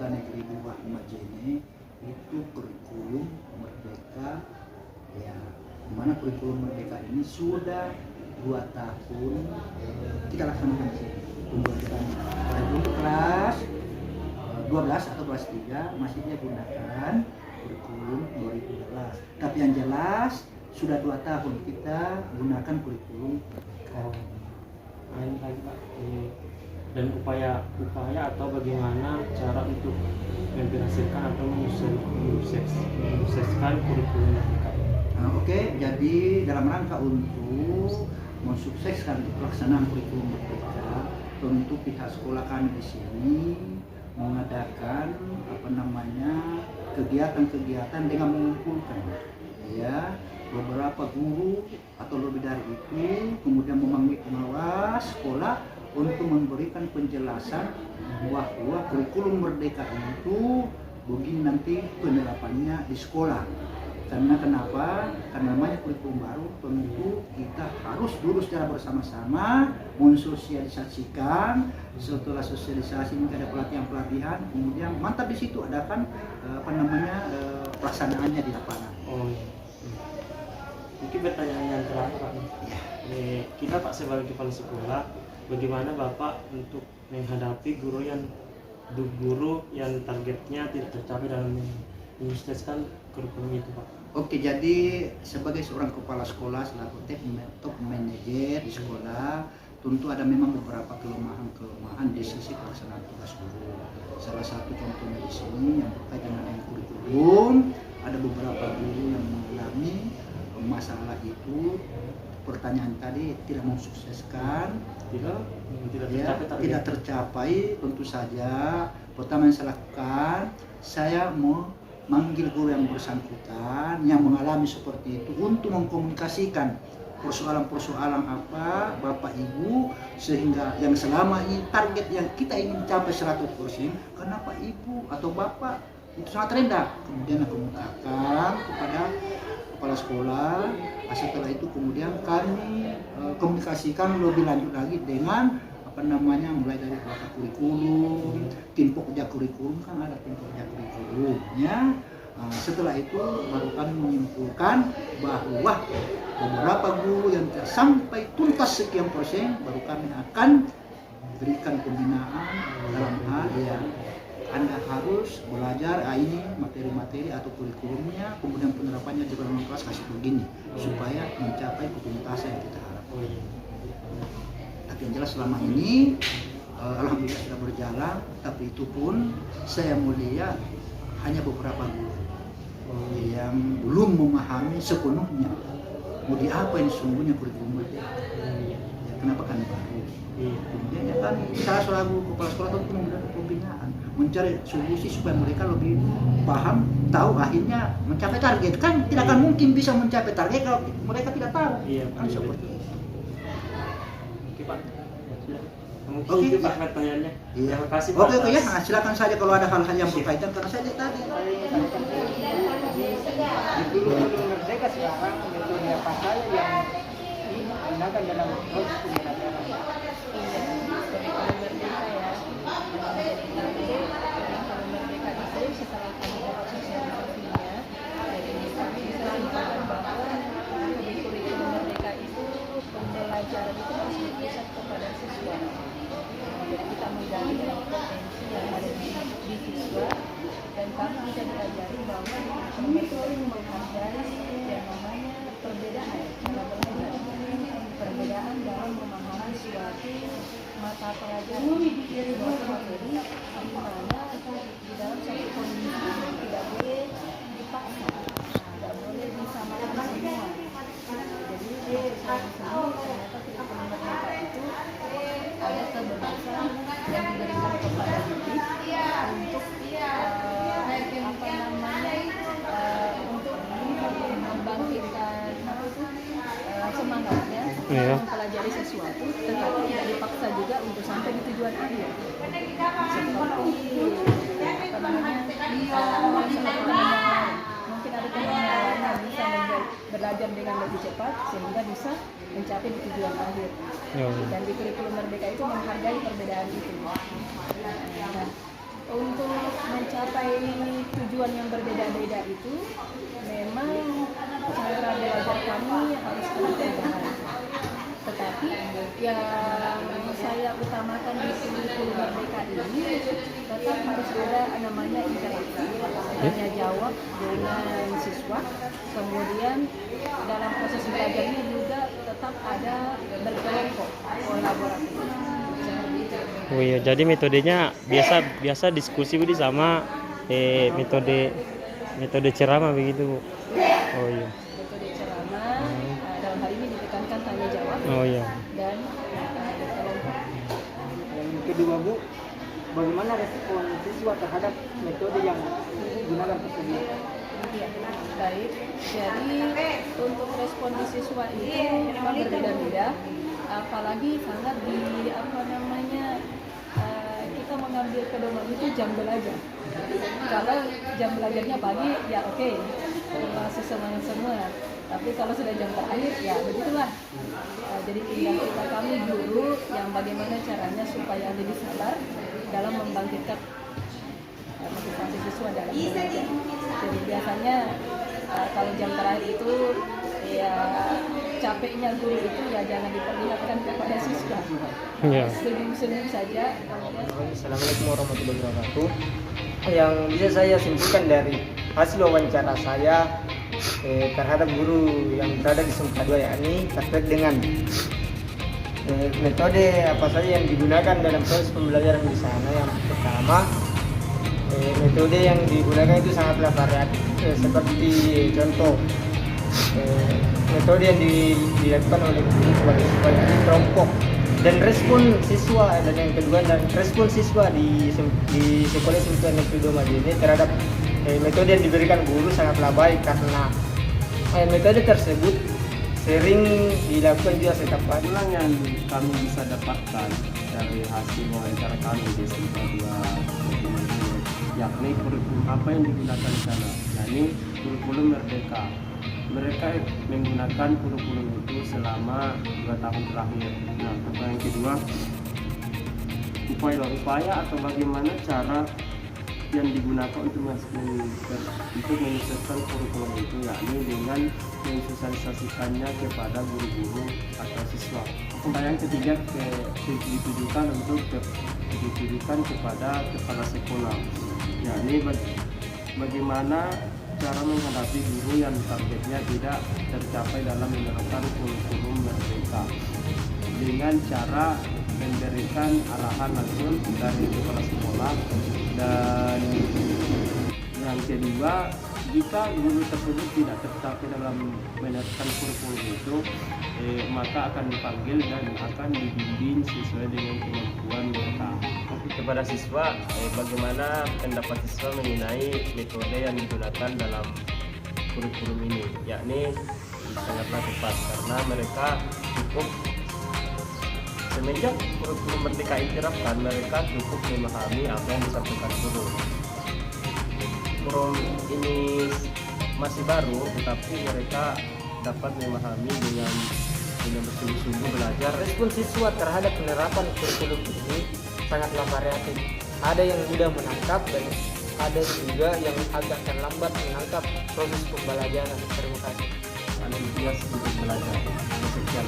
Negeri 2 Majene itu kurikulum Merdeka, ya, mana kurikulum Merdeka ini sudah 2 tahun kita laksanakan di sini pembelajaran. Untuk kelas 12 atau kelas 3 masih dia gunakan kurikulum 2012. Tapi yang jelas sudah 2 tahun kita gunakan kurikulum. Lain lagi Pak. Dan upaya atau bagaimana cara untuk memberhasilkan atau menyukseskan kurikulum Merdeka. Oke, jadi dalam rangka untuk mensukseskan pelaksanaan kurikulum Merdeka, tentu pihak sekolah kami di sini mengadakan kegiatan-kegiatan dengan mengumpulkan ya beberapa guru atau lebih dari itu, kemudian memanggil pengawas sekolah untuk memberikan penjelasan bahwa kurikulum Merdeka itu begini nanti penerapannya di sekolah. Karena kenapa? Karena namanya kurikulum baru, tentu kita harus dulu secara bersama-sama mensosialisasikan. Setelah sosialisasi ini ada pelatihan-pelatihan, kemudian mantap di situ adakan pelaksanaannya di lapangan. Mungkin pertanyaan yang terakhir Pak. Kita Pak sebagai kepala sekolah, bagaimana Bapak untuk menghadapi guru yang targetnya tidak tercapai dalam menyukseskan kurikulum itu Pak? Oke, jadi sebagai seorang kepala sekolah selaku top manajer di sekolah, tentu ada memang beberapa kelemahan di sisi pelaksanaan tugas guru. Salah satu contohnya di sini yang berkaitan dengan kurikulum, ada beberapa guru yang mengalami masalah itu. Pertanyaan tadi tidak mensukseskan, tidak tercapai. Tentu saja pertama yang saya lakukan, saya mau manggil guru yang bersangkutan yang mengalami seperti itu untuk mengkomunikasikan persoalan-persoalan apa Bapak Ibu, sehingga yang selama ini target yang kita ingin capai 100%, kenapa Ibu atau Bapak itu sangat rendah. Kemudian aku mengatakan kepada kepala sekolah. Setelah itu kemudian kami komunikasikan lebih lanjut lagi dengan mulai dari pelaksanaan kurikulum, tim pokja kurikulum, kan ada tim pokja kurikulumnya. Setelah itu baru kami menyimpulkan bahwa beberapa guru yang sampai tuntas sekian persen, baru kami akan berikan pembinaan dalam hal yang Anda harus belajar ini materi-materi atau kurikulumnya, kemudian penerapannya di dalam kelas kasih begini supaya mencapai ketuntasan yang kita harapkan. Tapi yang jelas selama ini alhamdulillah sudah berjalan, tapi itu pun saya melihat hanya beberapa guru yang belum memahami sepenuhnya mau di apa ini sesungguhnya kurikulum Merdeka. Kenapa kan baru? Kemudian ya kan saya selaku kepala sekolah tentu memberikan pembinaan, mencari solusi supaya mereka lebih paham, tahu, akhirnya mencapai target. Kan tidak akan mungkin bisa mencapai target kalau mereka tidak tahu. Kan seperti itu. Pak. Oke, itu Pak pertanyaannya. Terima kasih Pak. Oke ya, silakan saja kalau ada hal-hal yang berkaitan karena saya tadi. Kurikulum Merdeka sekarang metode apa saja yang digunakan dalam proses pembelajaran? Kurikulum Merdeka ya. Kurikulum Merdeka itu setelah kami dapat sosialisasinya, jadi kami bisa simpulkan bahwa kurikulum Merdeka itu pembelajaran itu harus berpusat kepada siswa. Jadi kita menggali potensi yang ada di siswa, dan kami bisa diajari bahwa kurikulum Merdeka itu menghargai yang namanya perbedaan dalam belajar, perbedaan dalam memahami suatu mata pelajaran, suatu materi, di mana di dalam satu kondisi tidak boleh dipaksa, tidak boleh disamakan semua. Jadi saya sendiri ternyata kurikulum Merdeka itu ada kebebasan yang diberikan kepada didik untuk untuk membangkitkan semangatnya mempelajari sesuatu, tetapi tidak dipaksa juga untuk sampai di tujuan akhir. Mungkin ada teman lain yang bisa belajar dengan lebih cepat sehingga bisa mencapai di tujuan akhir. Dan di kurikulum Merdeka itu menghargai perbedaan itu. Nah, untuk mencapai tujuan yang berbeda-beda itu memang cara belajar kami harus ada perubahan. Tetapi yang saya utamakan di kurikulum Merdeka ini tetap harus ada namanya interaksi, tanya jawab dengan siswa. Kemudian dalam proses belajarnya juga tetap ada berkelompok, kolaboratif. Oh iya, jadi metodenya biasa diskusi Budi sama metode ceramah begitu Bu. Oh iya. Metode ceramah dalam hal ini ditekankan tanya jawab Oh iya. dan berkelompok. Yang kedua Bu, bagaimana respon siswa terhadap metode yang digunakan tersebut? Iya, baik. Jadi untuk respon di siswa itu memang berbeda-beda, apalagi sangat kita mengambil pedoman itu jam belajar. Kalau jam belajarnya pagi ya oke, masih semangat semua. Tapi kalau sudah jam terakhir ya begitulah. Jadi tinggal kita kami guru yang bagaimana caranya supaya lebih sabar dalam membangkitkan motivasi siswa dalam belajar. Jadi biasanya kalau jam terakhir itu ya capeknya guru itu ya jangan diperlihatkan kepada siswa. Iya. Senyum-senyum saja. Assalamualaikum warahmatullahi wabarakatuh. Yang bisa saya simpulkan dari hasil wawancara saya terhadap guru yang berada di SMK 2 yakni terkait dengan metode apa saja yang digunakan dalam proses pembelajaran di sana. Yang pertama, metode yang digunakan itu sangatlah variatif, seperti contoh metode yang dilakukan oleh guru kepada siswa di kelompok dan respon siswa, dan yang kedua dan respon siswa di sekolah SMK Negeri 2 Madiun terhadap metode yang diberikan guru sangatlah baik, karena metode tersebut sering dilakukan juga setiap hari. Yang kami bisa dapatkan dari hasil wawancara kami di SMK 2 yakni kurikulum apa yang digunakan di sana, yakni kurikulum Merdeka. Mereka menggunakan kurikulum itu selama 2 tahun terakhir. Nah, yang kedua, upaya atau bagaimana cara yang digunakan untuk menyusun kurikulum itu, yakni dengan mensosialisasikannya kepada guru-guru atau siswa. Yang ketiga, ditujukan kepada kepala sekolah, yakni bagaimana cara menghadapi guru yang targetnya tidak tercapai dalam menerapkan kurikulum Merdeka, dengan cara memberikan arahan langsung dari kepala sekolah. Dan yang kedua, jika guru tersebut tidak tercapai dalam menerapkan kurikulum itu, maka akan dipanggil dan akan dibimbing sesuai dengan kemampuan mereka. Kepada siswa, bagaimana pendapat siswa mengenai metode yang digunakan dalam kurikulum ini, yakni sangatlah tepat karena mereka cukup semenjak kurikulum Merdeka diterapkan, mereka cukup memahami apa yang disampaikan guru. Kurikulum ini masih baru, tetapi mereka dapat memahami dengan bersungguh-sungguh belajar. Respon siswa terhadap penerapan kurikulum ini sangatlah variatif. Ada yang mudah menangkap dan ada juga yang agak terlambat menangkap proses pembelajaran. Terima kasih. Antusias untuk belajar. Sekian.